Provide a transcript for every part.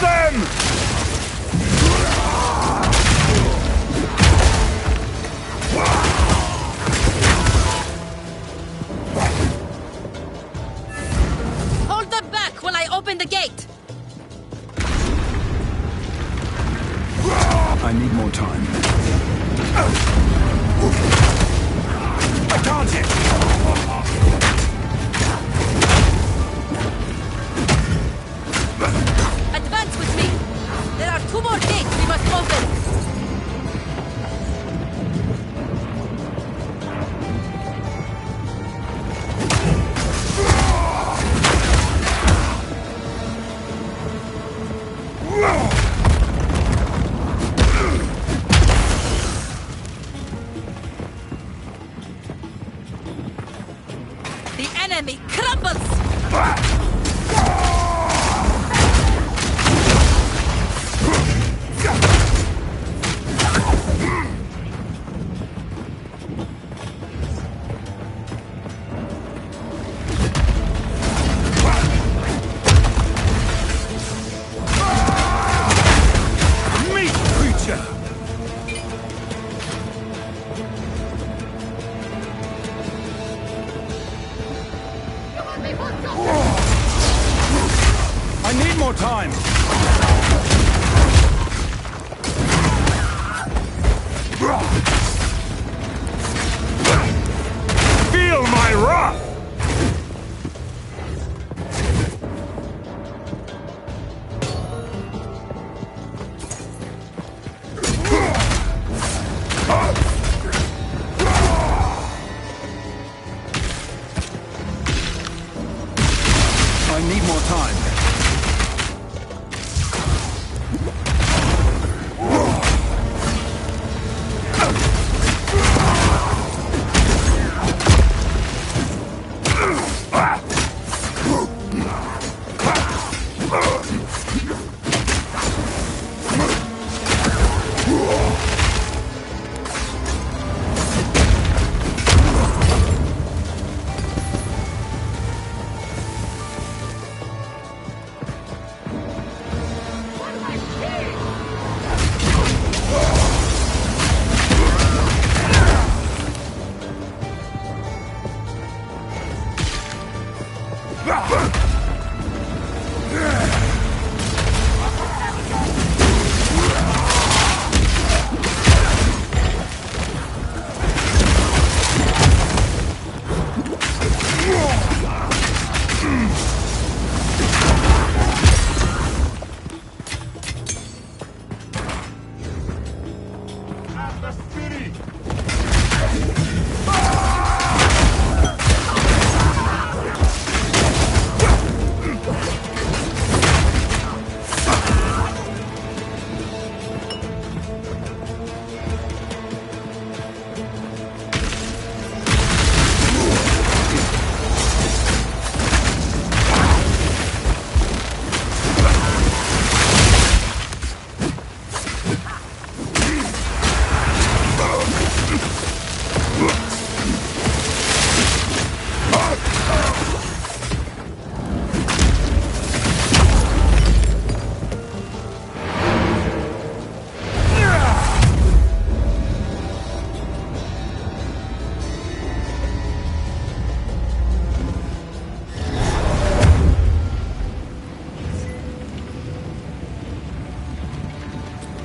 them! Hold them back while I open the gate! I need more time. I can't hit! Advance with me! There are 2 more gates we must open! The enemy crumbles! Meat creature! I need more time! Feel my wrath! I need more time.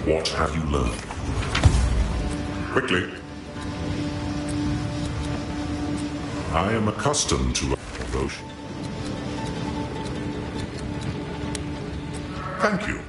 What have you learned? Quickly. I am accustomed to devotion. Thank you.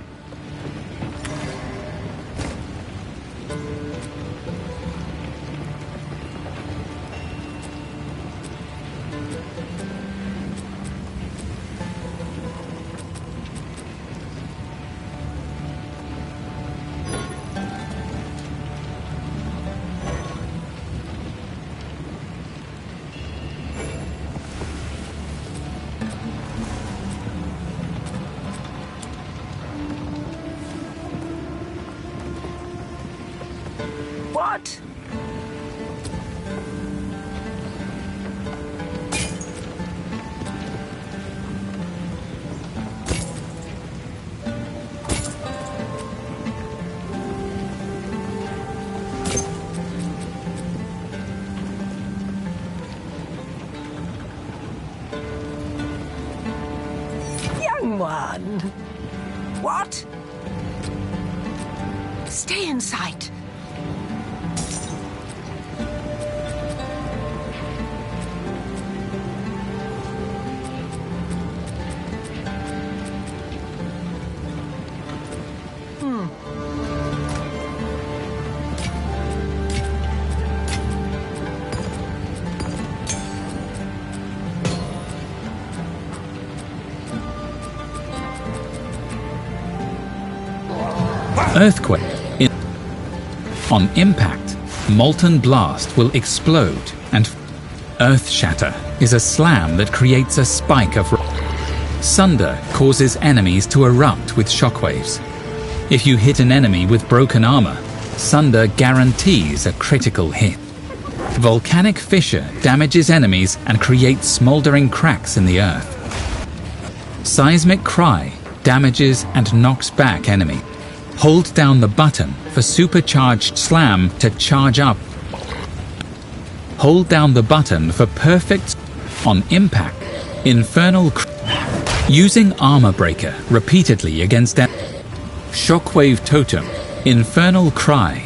What? someone. What? Stay in sight. Earthquake. On impact, molten blast will explode, and earth shatter is a slam that creates a spike of rock. Sunder causes enemies to erupt with shockwaves. If you hit an enemy with broken armor, Sunder guarantees a critical hit. Volcanic fissure damages enemies and creates smoldering cracks in the earth. Seismic cry damages and knocks back enemies. Hold down the button for supercharged slam to charge up. Hold down the button for perfect on impact. Infernal using armor breaker repeatedly against shockwave totem. Infernal cry.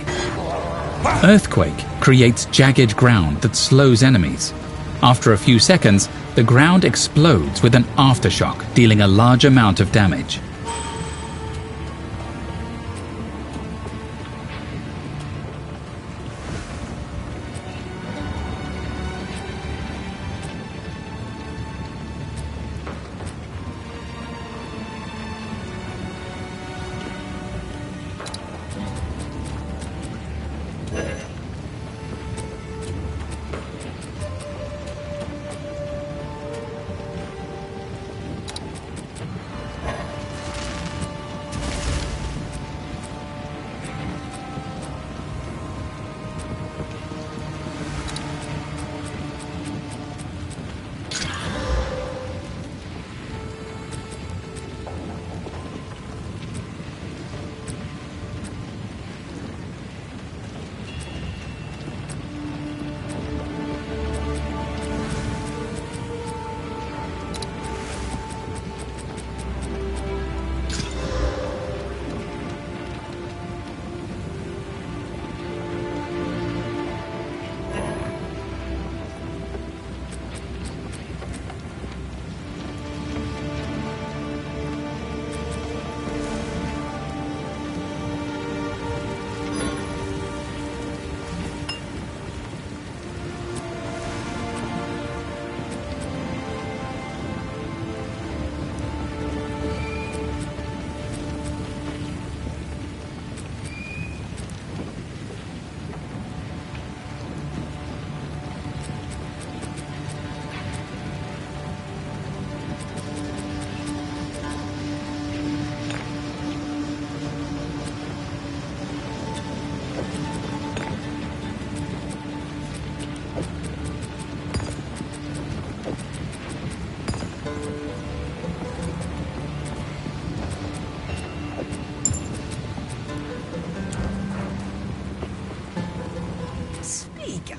Earthquake creates jagged ground that slows enemies. After a few seconds, the ground explodes with an aftershock, dealing a large amount of damage.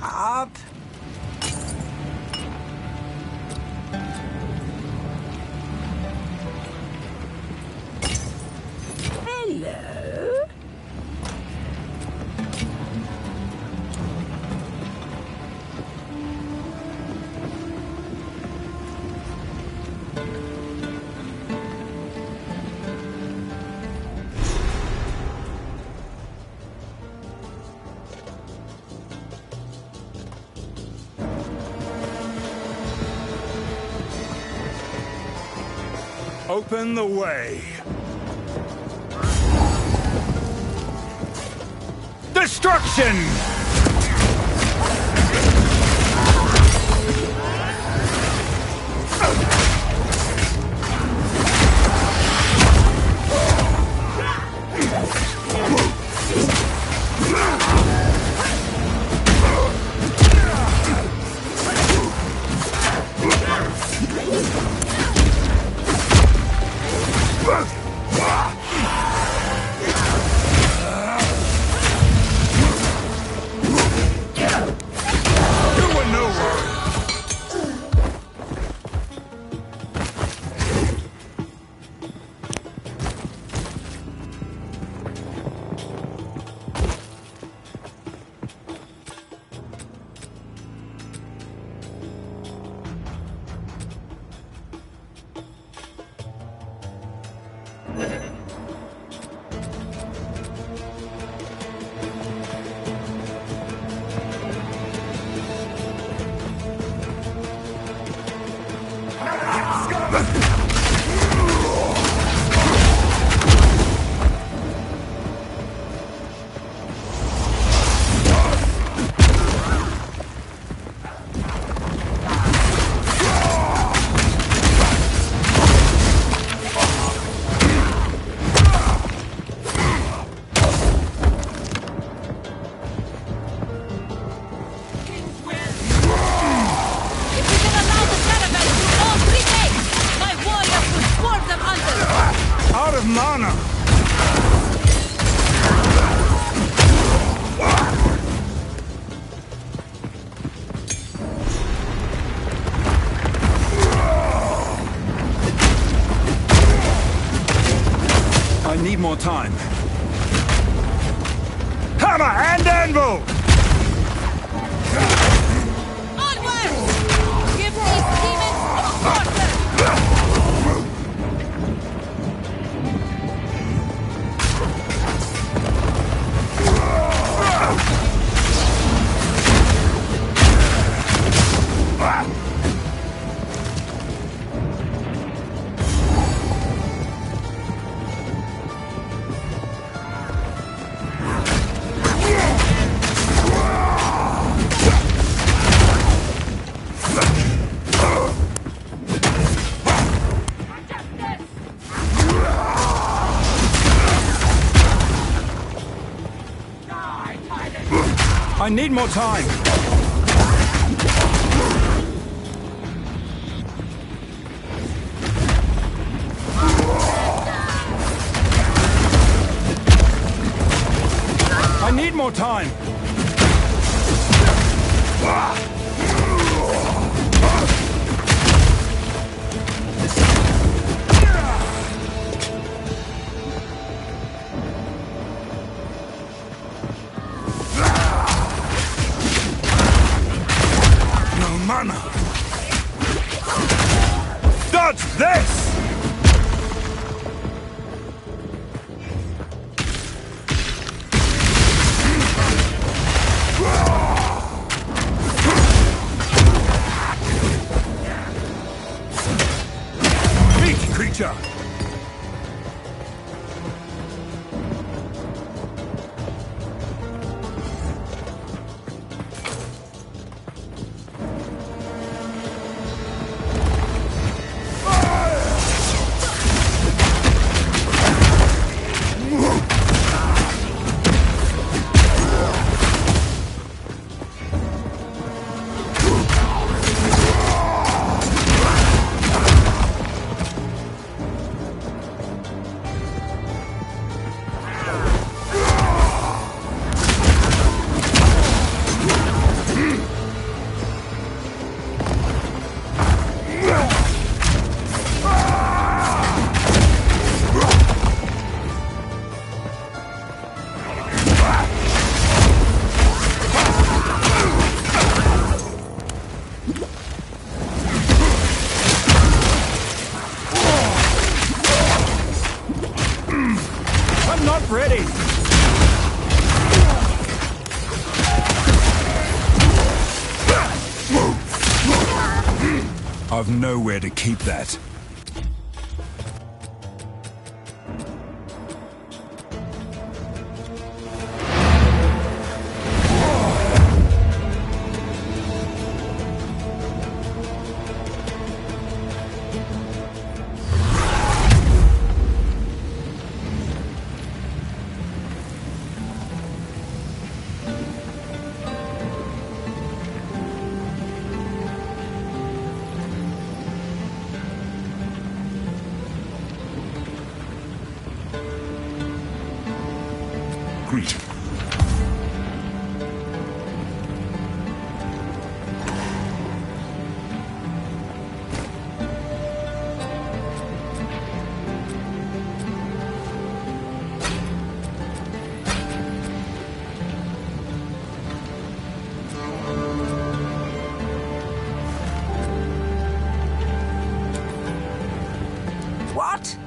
Up. Hello. Open the way. Destruction! more time. Hammer and anvil! Onward! Give these demons no quarter! I need more time. I need more time. Mana! Dodge this! Meat creature! I'm not ready! I've nowhere to keep that. Greet. What?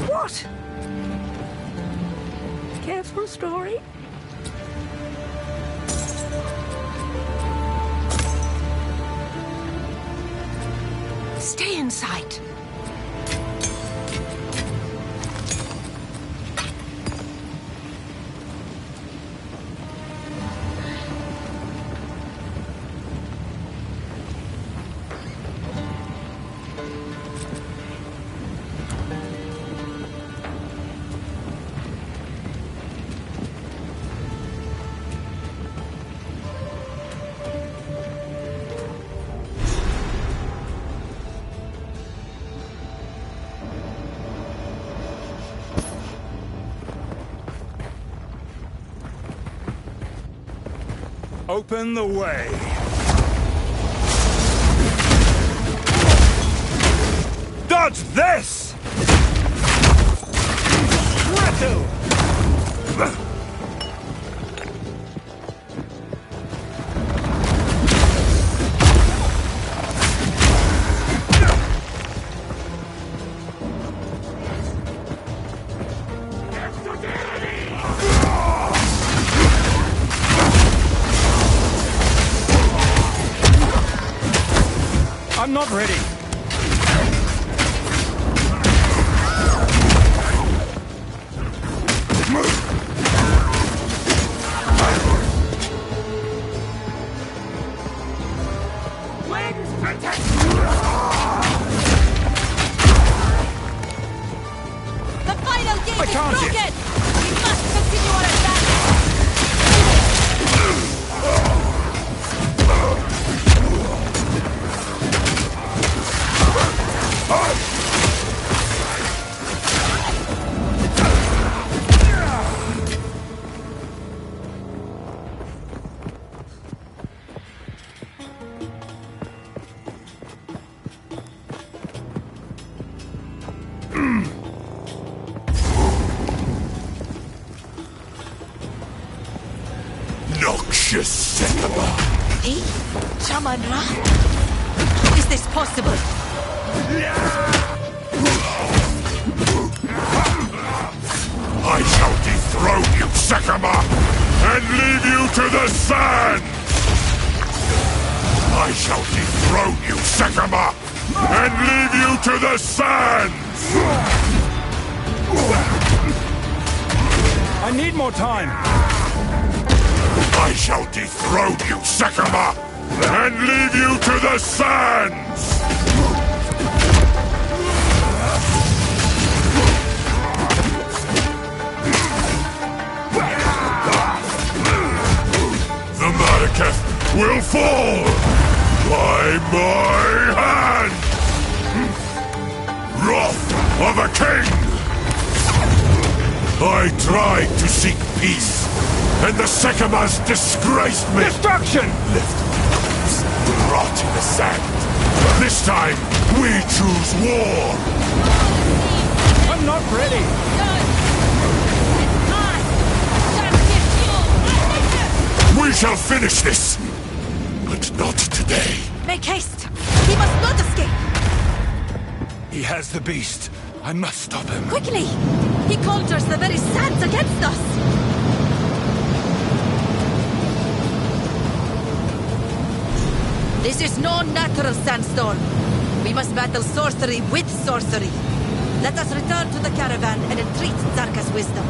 What? Careful, story. Stay in sight. Open the way. Dodge this! Rattle! I'm not ready. The final gate is can't broken! hit. We must continue our advance! Noxious Sycamore! Hey, Shaman-Ra? How is this possible? I shall dethrone you, Sycamore, and leave you to the sand! I shall dethrone you, Sycamore, and leave you to the sands! I need more time. I shall dethrone you, Sycamore, and leave you to the sands! The Malekith will fall by my hand! Wrath of a king! I tried to seek peace, and the Sycamores disgraced me! Destruction! Lift arms, rot in the sand. This time, we choose war! I'm not ready. We shall finish this! But not today. Make haste! He must not escape! He has the beast. I must stop him. Quickly! He conjures the very sands against us! This is no natural sandstorm. We must battle sorcery with sorcery. Let us return to the caravan and entreat Zarka's wisdom.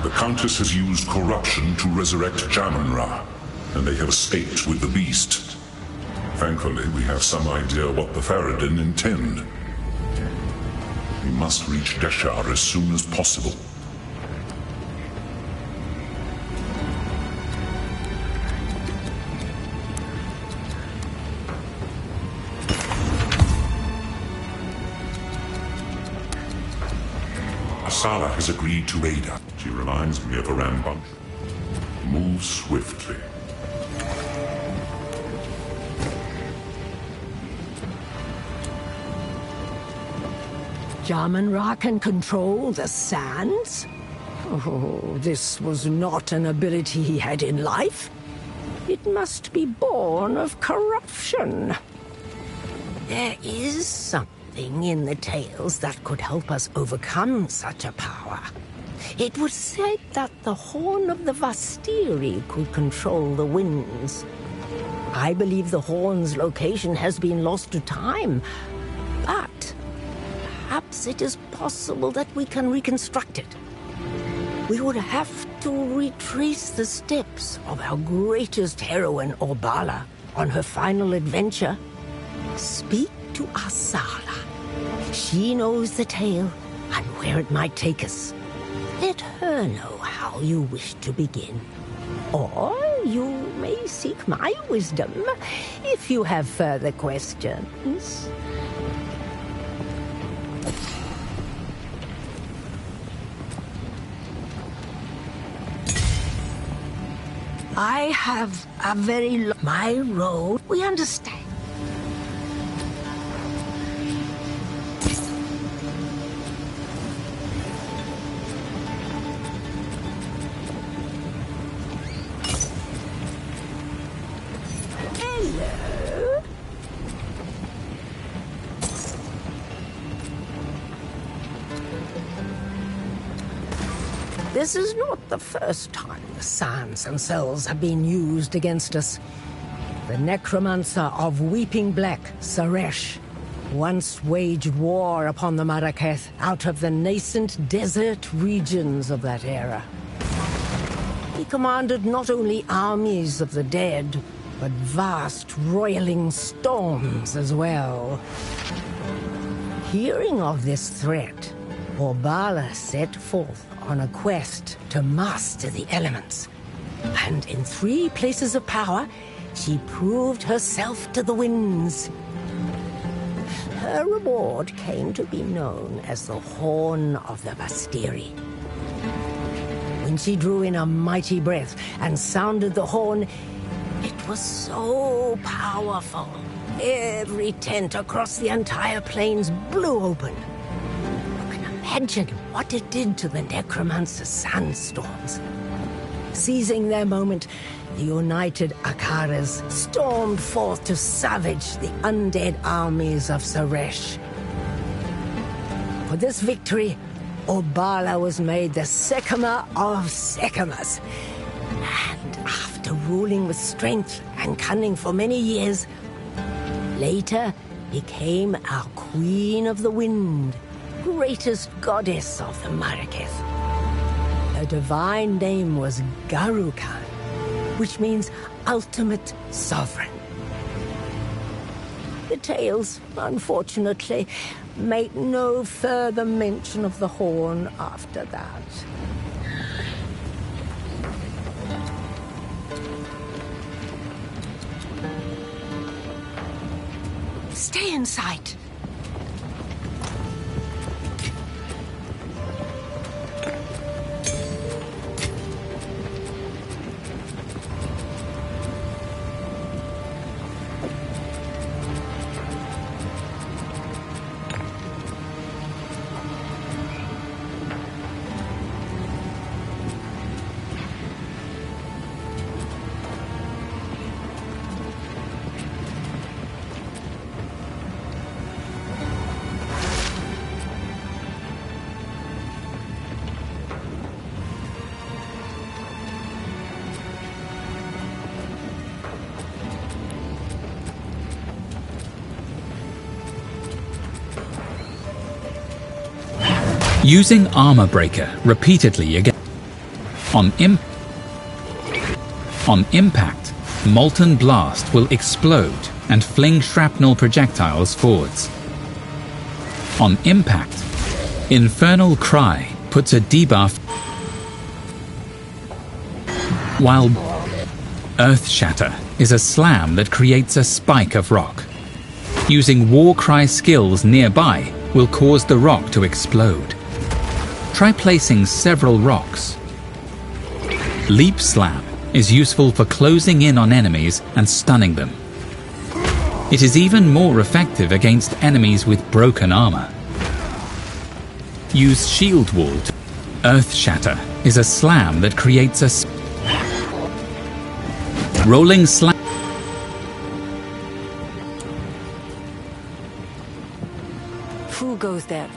The Countess has used corruption to resurrect Shaman-Ra, and they have escaped with the beast. Thankfully, we have some idea what the Faradin intend. We must reach Deshar as soon as possible. Asala has agreed to aid us. She reminds me of a rambunctious. Move swiftly. Shaman-Ra can control the sands? Oh, this was not an ability he had in life. It must be born of corruption. There is something in the tales that could help us overcome such a power. It was said that the horn of the Vastiri could control the winds. I believe the horn's location has been lost to time, but perhaps it is possible that we can reconstruct it. We would have to retrace the steps of our greatest heroine, Orbala, on her final adventure. Speak to Asala. She knows the tale and where it might take us. Let her know how you wish to begin. Or you may seek my wisdom if you have further questions. I have a very my road. We understand. Hello. This is not the first time the sands themselves have been used against us. The necromancer of Weeping Black, Saresh, once waged war upon the Marraketh out of the nascent desert regions of that era. He commanded not only armies of the dead, but vast roiling storms as well. Hearing of this threat, Orbala set forth on a quest to master the elements. And in 3 places of power, she proved herself to the winds. Her reward came to be known as the Horn of the Vastiri. When she drew in a mighty breath and sounded the horn, it was so powerful. Every tent across the entire plains blew open. You can imagine what it did to the necromancer's sandstorms. Seizing their moment, the united Akaras stormed forth to savage the undead armies of Saresh. For this victory, Orbala was made the Sekama of Sekamas. And after ruling with strength and cunning for many years, later became our Queen of the Wind, greatest goddess of the Marraketh. Her divine name was Garukan, which means ultimate sovereign. The tales, unfortunately, make no further mention of the horn after that. Stay in sight. Using Armor Breaker repeatedly again. On impact, Molten Blast will explode and fling shrapnel projectiles forwards. On impact, Infernal Cry puts a debuff, while Earth Shatter is a slam that creates a spike of rock. Using Warcry skills nearby will cause the rock to explode. Try placing several rocks. Leap Slam is useful for closing in on enemies and stunning them. It is even more effective against enemies with broken armor. Use Shield Wall Earth Shatter is a slam that creates a rolling slam. Who goes there?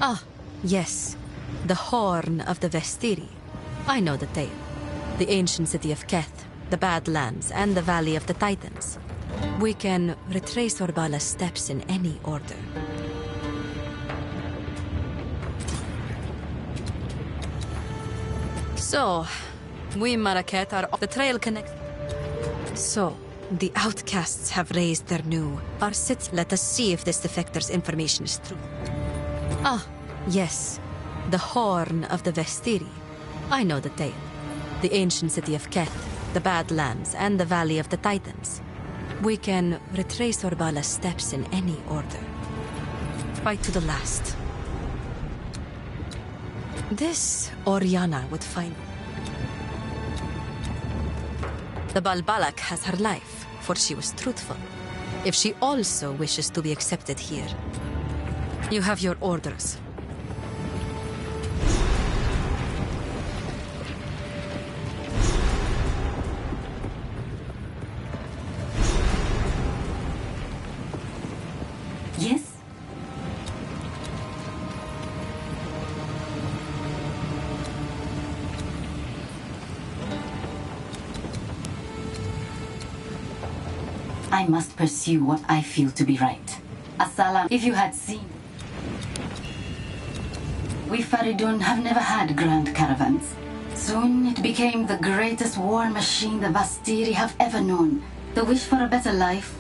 Ah, yes. The Horn of the Vestiri. I know the tale. The ancient city of Keth, the Badlands, and the Valley of the Titans. We can retrace Orbala's steps in any order. So, we Maraket are... The trail connects... So, the outcasts have raised their new... Our city... Let us see if this defector's information is true. Ah, yes. The Horn of the Vestiri. I know the tale. The ancient city of Keth, the Badlands, and the Valley of the Titans. We can retrace Orbala's steps in any order. Fight to the last. This Oriana would find... The Balbalak has her life, for she was truthful. If she also wishes to be accepted here, you have your orders. Yes? I must pursue what I feel to be right. Assalam, if you had seen... We Faridun have never had grand caravans. Soon it became the greatest war machine the Vastiri have ever known. The wish for a better life.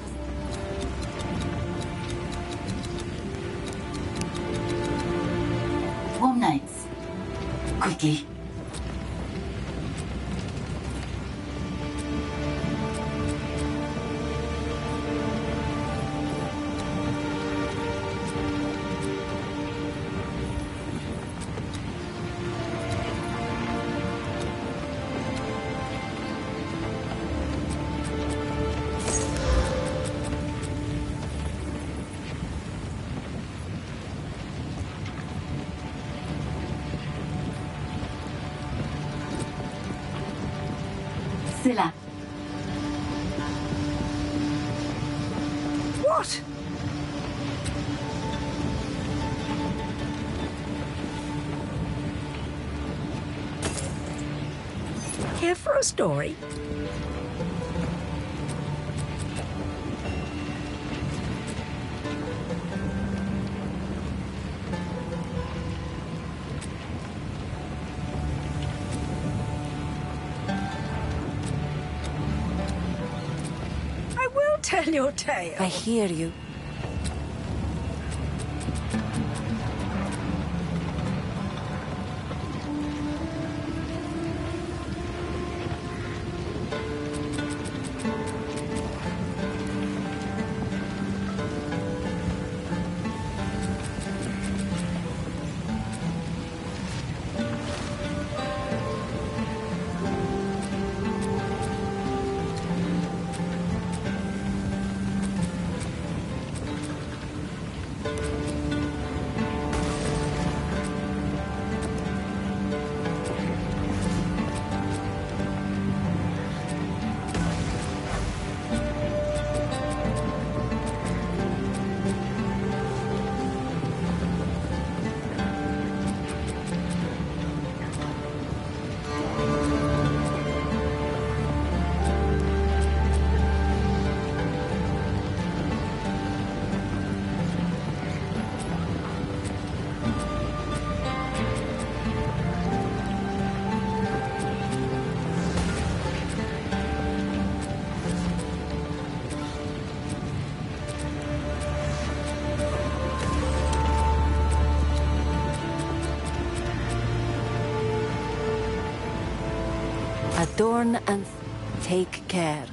Warm nights. Quickly. Silla. What? Care for a story? I will tell your tale. I hear you. Adorn and take care.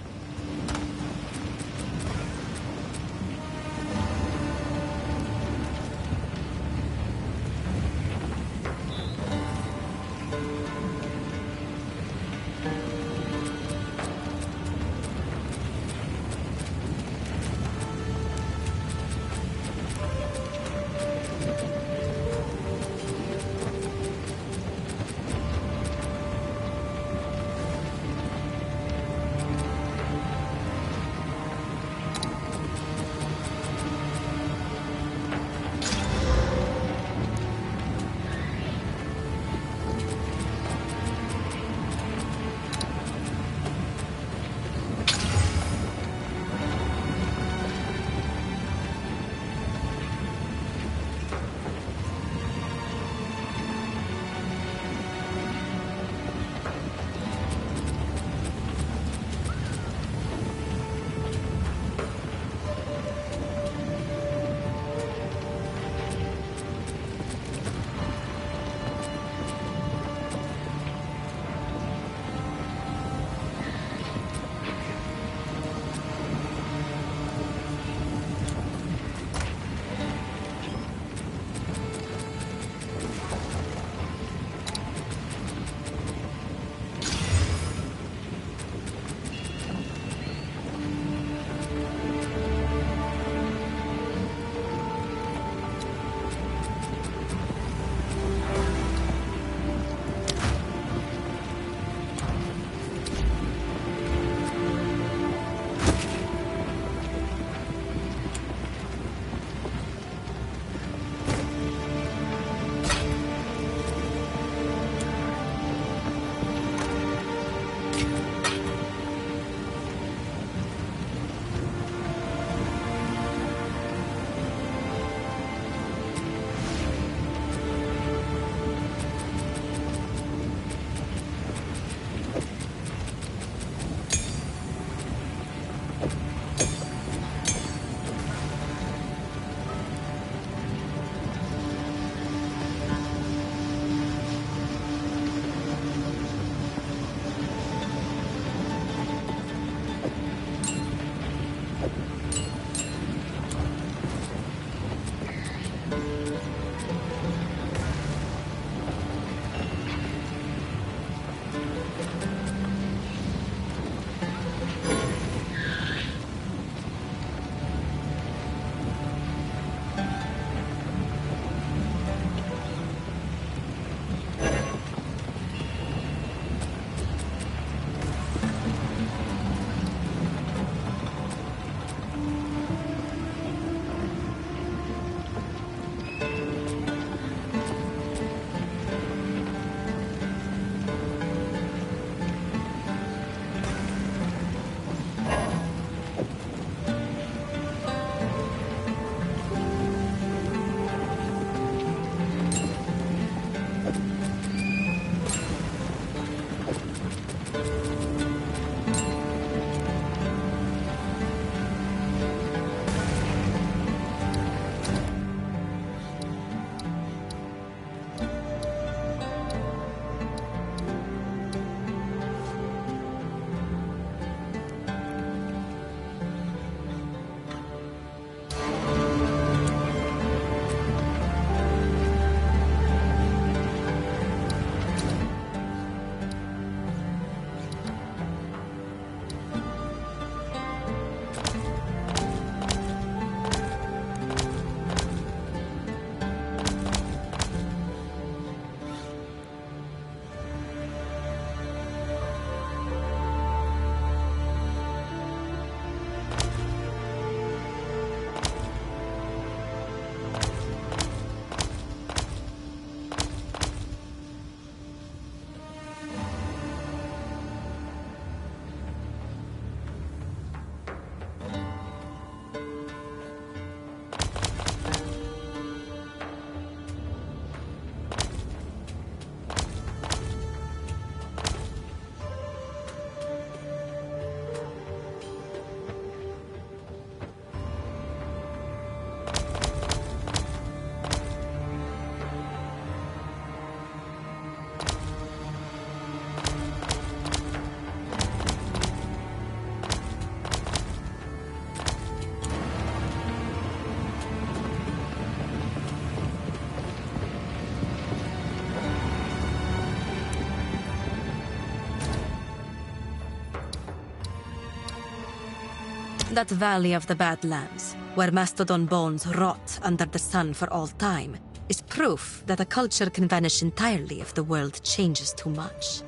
That valley of the Badlands, where mastodon bones rot under the sun for all time, is proof that a culture can vanish entirely if the world changes too much.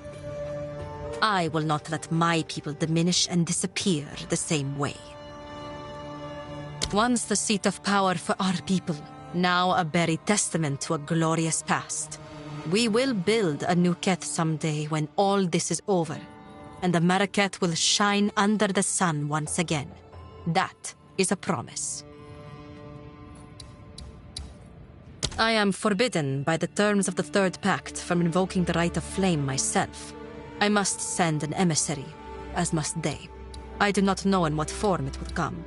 I will not let my people diminish and disappear the same way. Once the seat of power for our people, now a buried testament to a glorious past. We will build a new Keth someday when all this is over, and the Marraketh will shine under the sun once again. That is a promise. I am forbidden by the terms of the Third Pact from invoking the Right of Flame myself. I must send an emissary, as must they. I do not know in what form it will come.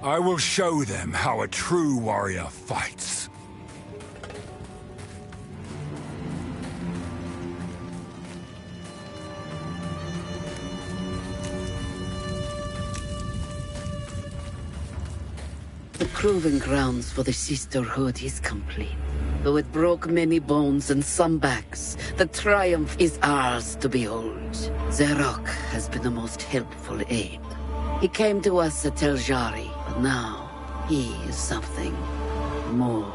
I will show them how a true warrior fights. The proving grounds for the Sisterhood is complete. Though it broke many bones and some backs, the triumph is ours to behold. Zerok has been the most helpful aid. He came to us at Tel Jari, but now he is something more.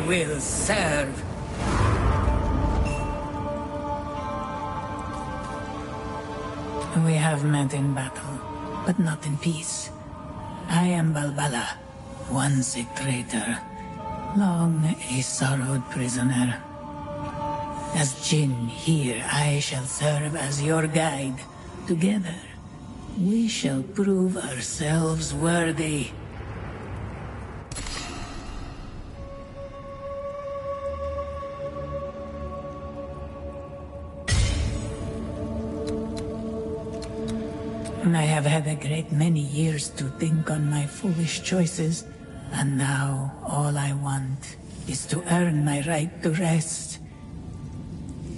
Will serve. We have met in battle, but not in peace. I am Balbala, once a traitor, Long a sorrowed prisoner. As Jinn here, I shall serve as your guide. Together, we shall prove ourselves worthy. I have had a great many years to think on my foolish choices, and now all I want is to earn my right to rest.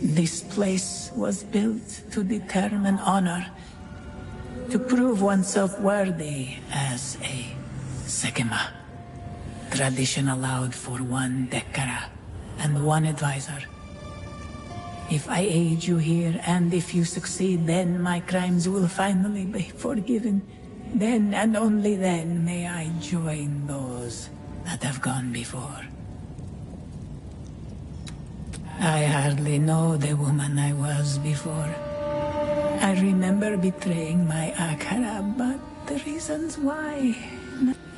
This place was built to determine honor, to prove oneself worthy as a Sekima. Tradition allowed for one Dekara and one advisor. If I aid you here, and if you succeed, then my crimes will finally be forgiven. Then, and only then, may I join those that have gone before. I hardly know the woman I was before. I remember betraying my Akara, but the reasons why...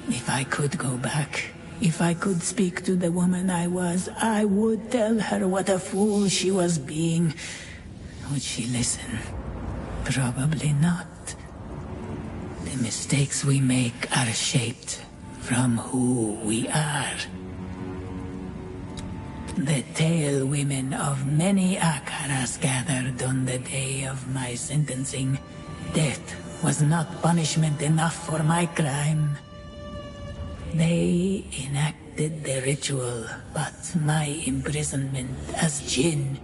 If I could go back, if I could speak to the woman I was, I would tell her what a fool she was being. Would she listen? Probably not. The mistakes we make are shaped from who we are. The tale women of many Akaras gathered on the day of my sentencing. Death was not punishment enough for my crime. They enacted the ritual, but my imprisonment as Jinn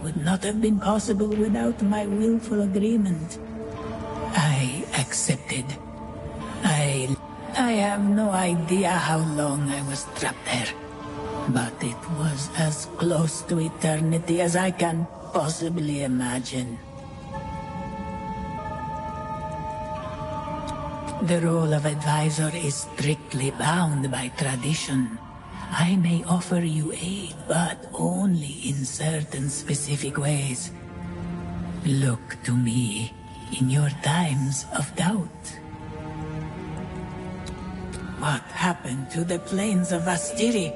would not have been possible without my willful agreement. I accepted. I have no idea how long I was trapped there, but it was as close to eternity as I can possibly imagine. The role of advisor is strictly bound by tradition. I may offer you aid, but only in certain specific ways. Look to me in your times of doubt. What happened to the plains of Vastiri?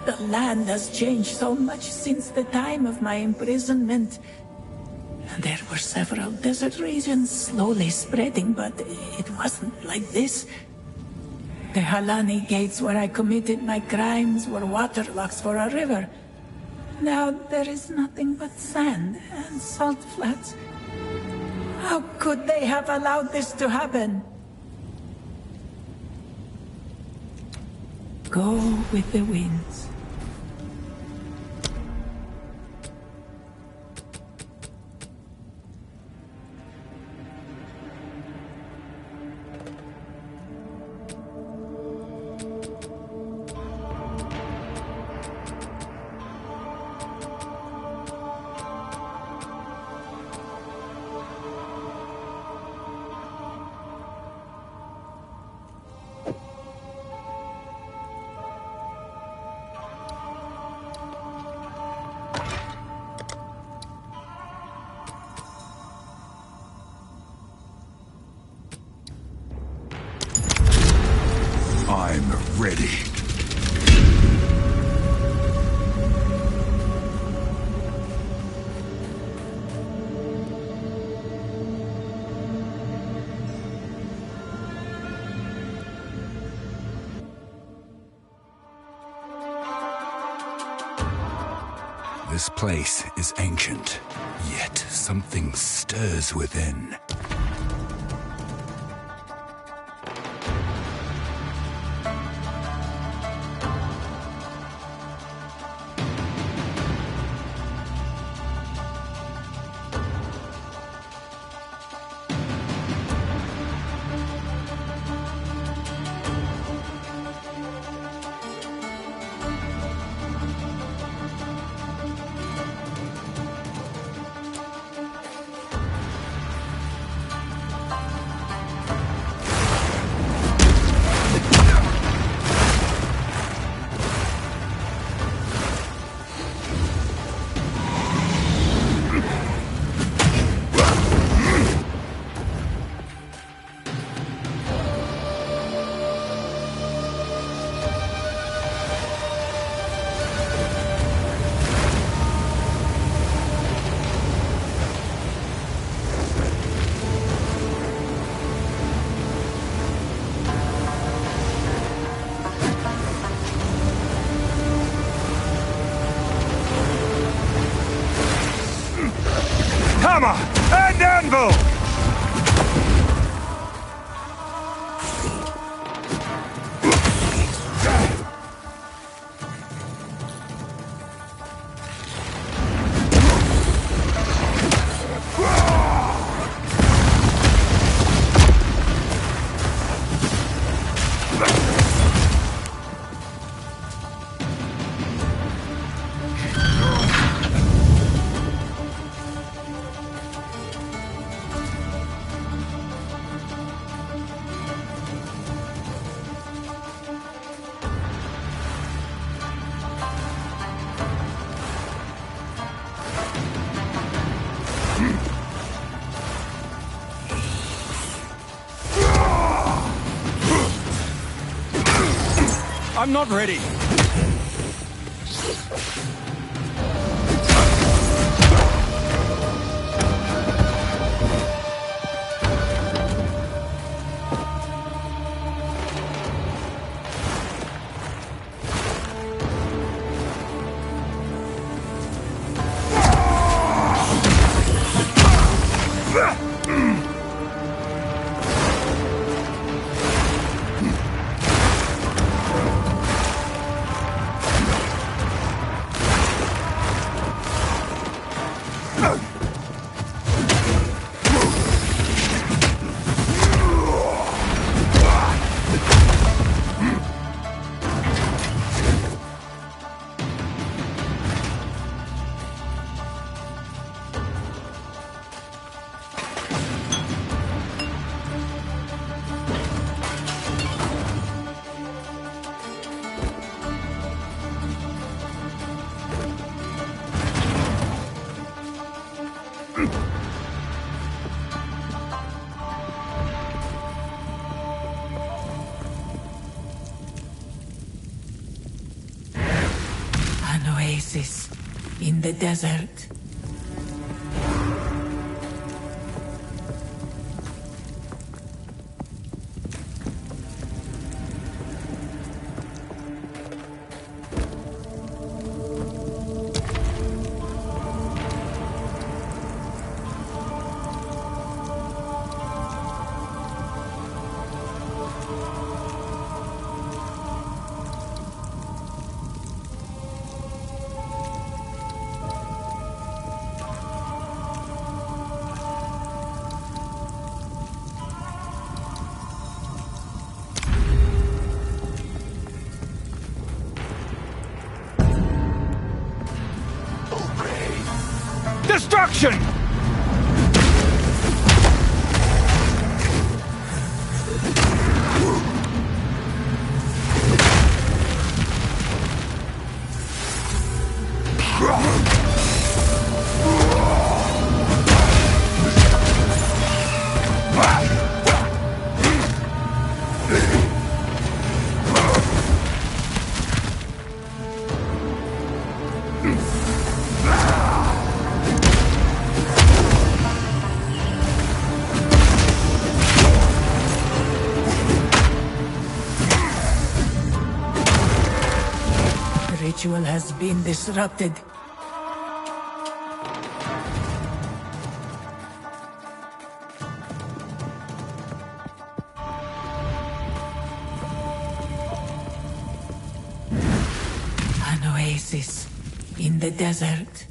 The land has changed so much since the time of my imprisonment. There were several desert regions slowly spreading, but it wasn't like this. The Halani gates where I committed my crimes were waterlocks for a river. Now there is nothing but sand and salt flats. How could they have allowed this to happen? Go with the winds. I'm ready. This place is ancient, yet something stirs within. hammer and anvil! I'm not ready. An oasis in the desert. Destruction! Ritual has been disrupted. An oasis in the desert.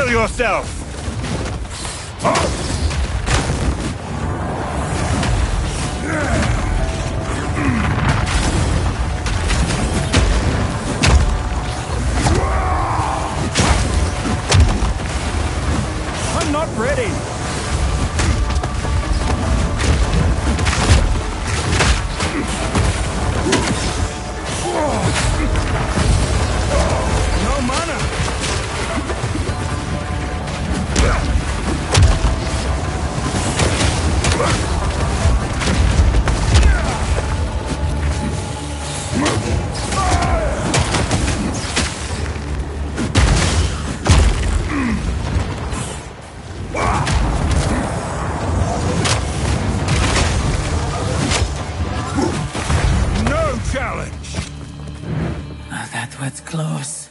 Heal yourself! I'm not ready! No mana! No challenge! Oh, that was close.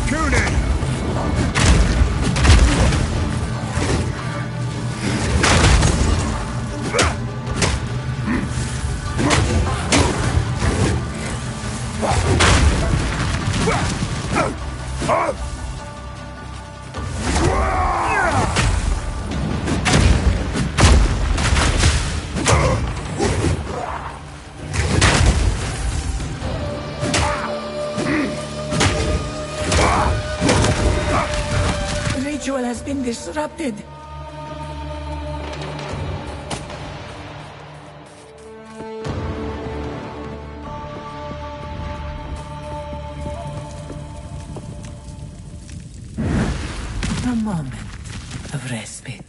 Tune in! The ritual has been disrupted. A moment of respite.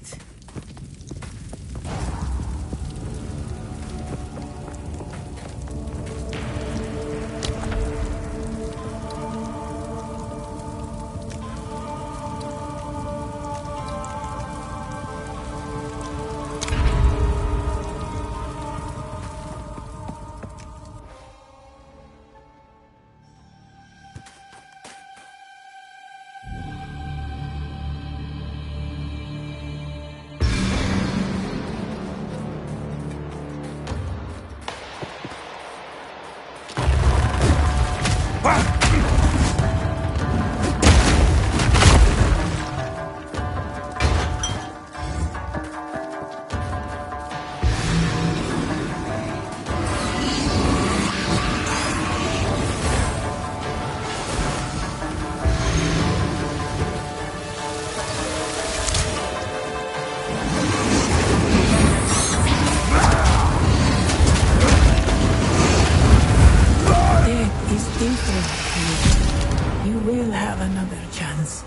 You will have another chance.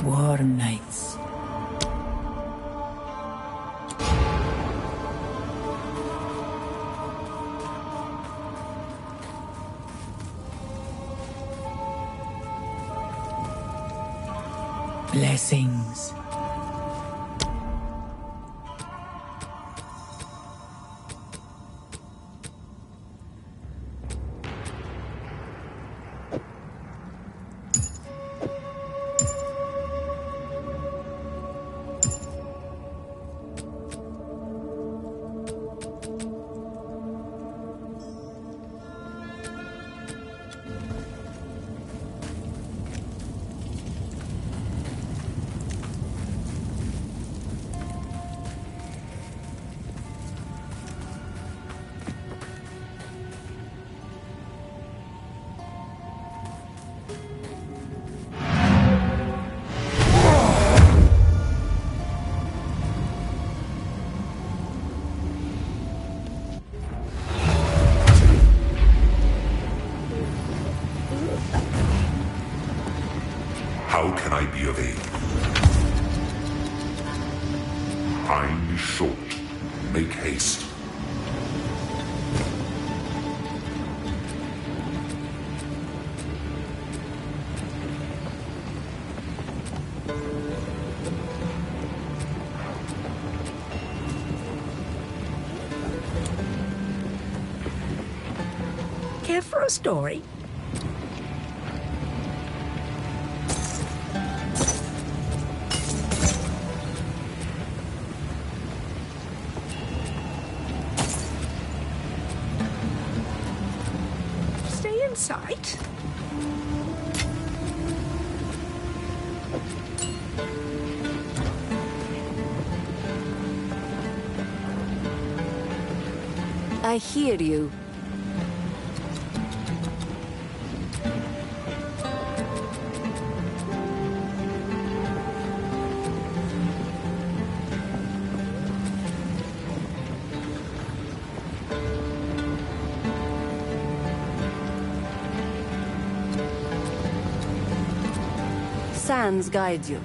Warm nights. Blessings. ready of thee. Time is short. Make haste. Care for a story? Stay in sight. I hear you. Sands guide you.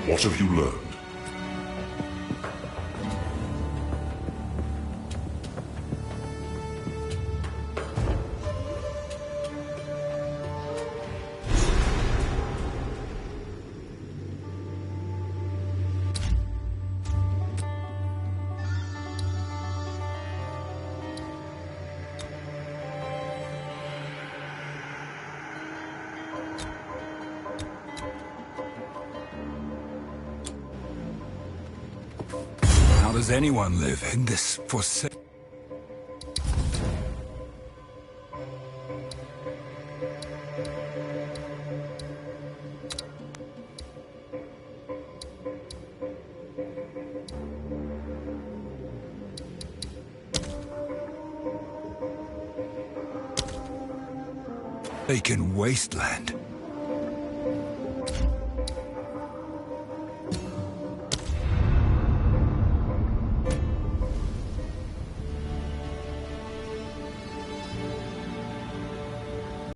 What have you learned? How does anyone live in this forsaken? Wasteland.